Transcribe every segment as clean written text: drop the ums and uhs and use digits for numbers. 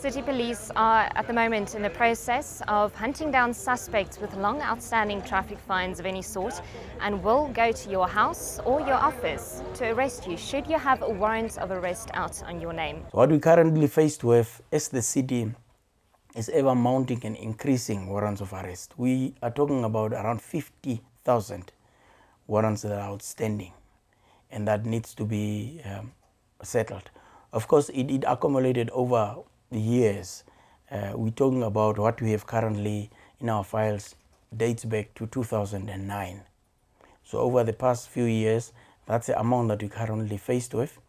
City Police are at the moment in the process of hunting down suspects with long outstanding traffic fines of any sort and will go to your house or your office to arrest you should you have a warrant of arrest out on your name. What we currently faced with as the city is ever mounting and increasing warrants of arrest. We are talking about around 50,000 warrants that are outstanding and that needs to be settled. Of course, it accumulated over the years. We're talking about what we have currently in our files dates back to 2009. So over the past few years, that's the amount that we're currently faced with.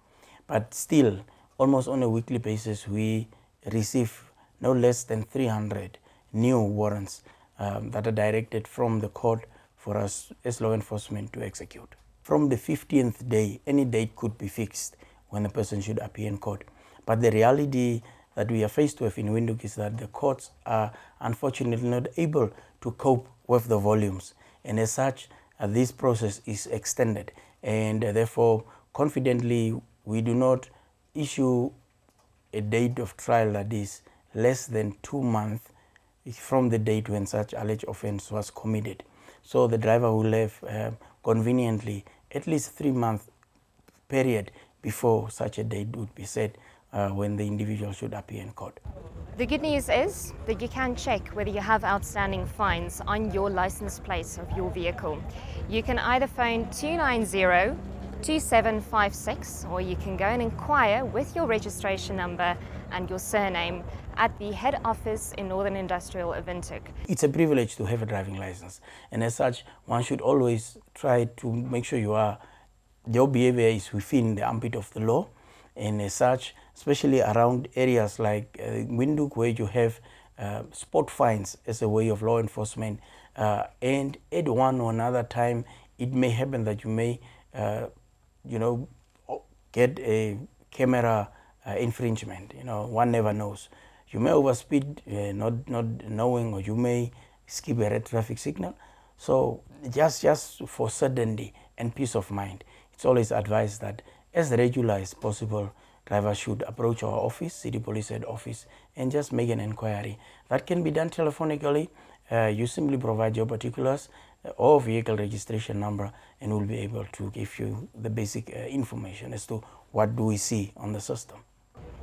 But still, almost on a weekly basis, we receive no less than 300 new warrants that are directed from the court for us as law enforcement to execute. From the 15th day, any date could be fixed when the person should appear in court. But the reality that we are faced with in Windhoek is that the courts are unfortunately not able to cope with the volumes. And as such, this process is extended. And therefore, confidently, we do not issue a date of trial that is less than 2 months from the date when such alleged offense was committed. So the driver will have conveniently at least 3 month period before such a date would be set when the individual should appear in court. The good news is that you can check whether you have outstanding fines on your license plate of your vehicle. You can either phone 290-2756 or you can go and inquire with your registration number and your surname at the head office in Northern Industrial of Windhoek. It's a privilege to have a driving license, and as such, one should always try to make sure your behavior is within the ambit of the law. And as such, especially around areas like Windhoek, where you have spot fines as a way of law enforcement, and at one or another time, it may happen that you may, get a camera infringement. One never knows. You may overspeed, not knowing, or you may skip a red traffic signal. So just for certainty and peace of mind, it's always advised that as regular as possible, drivers should approach our office, City Police Head Office, and just make an inquiry. That can be done telephonically. You simply provide your particulars or vehicle registration number, and we'll be able to give you the basic information as to what do we see on the system.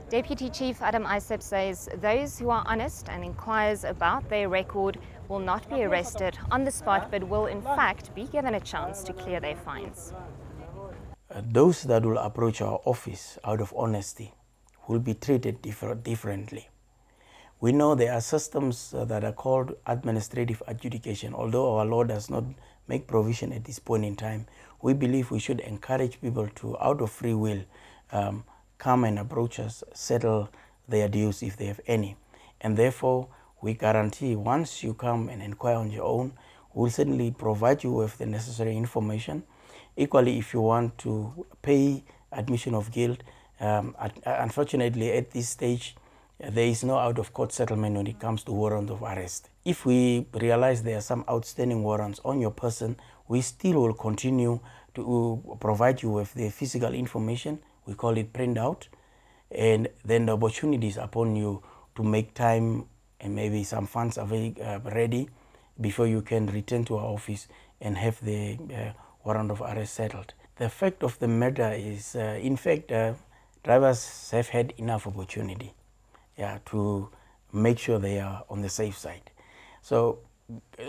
Deputy Chief Adam Isep says those who are honest and inquires about their record will not be arrested on the spot, but will in fact be given a chance to clear their fines. Those that will approach our office out of honesty will be treated differently. We know there are systems that are called administrative adjudication. Although our law does not make provision at this point in time, we believe we should encourage people to, out of free will, come and approach us, settle their dues if they have any. And therefore, we guarantee once you come and inquire on your own, we'll certainly provide you with the necessary information. Equally, if you want to pay admission of guilt, unfortunately at this stage, there is no out-of-court settlement when it comes to warrant of arrest. If we realize there are some outstanding warrants on your person, we still will continue to provide you with the physical information. We call it printout, and then the opportunities upon you to make time and maybe some funds are ready before you can return to our office and have the warrant of arrest settled. The fact of the matter is, in fact, drivers have had enough opportunity to make sure they are on the safe side. So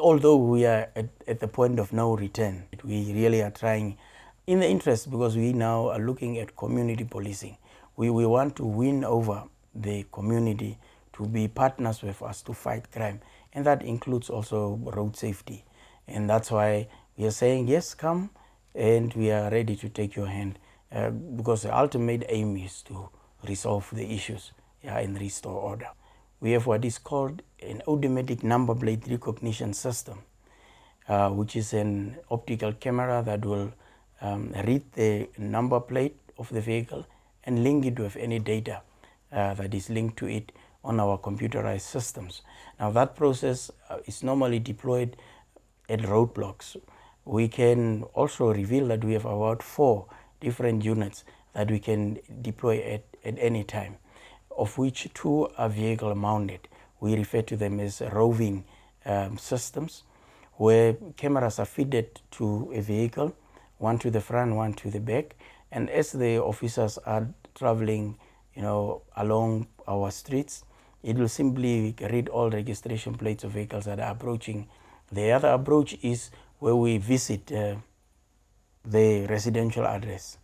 although we are at the point of no return, we really are trying in the interest, because we now are looking at community policing. We want to win over the community to be partners with us to fight crime, and that includes also road safety. And that's why we are saying, yes, come, and we are ready to take your hand, because the ultimate aim is to resolve the issues and restore order. We have what is called an automatic number plate recognition system, which is an optical camera that will read the number plate of the vehicle and link it with any data that is linked to it on our computerized systems. Now that process is normally deployed at roadblocks. We can also reveal that we have about 4 different units that we can deploy at any time. of which 2 are vehicle mounted. We refer to them as roving systems, where cameras are fitted to a vehicle, one to the front, one to the back, and as the officers are traveling, along our streets, it will simply read all registration plates of vehicles that are approaching. The other approach is where we visit the residential address.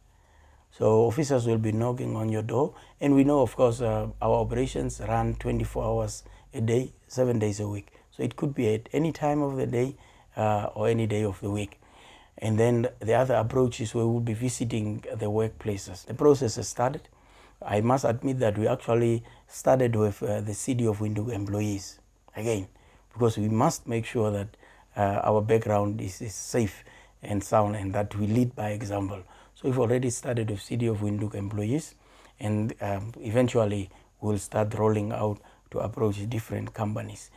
So officers will be knocking on your door, and we know, of course, our operations run 24 hours a day, 7 days a week. So it could be at any time of the day or any day of the week. And then the other approach is where we'll be visiting the workplaces. The process has started. I must admit that we actually started with the City of Windhoek employees, again, because we must make sure that our background is safe and sound, and that we lead by example. So we've already started with City of Windhoek employees, and eventually we'll start rolling out to approach different companies.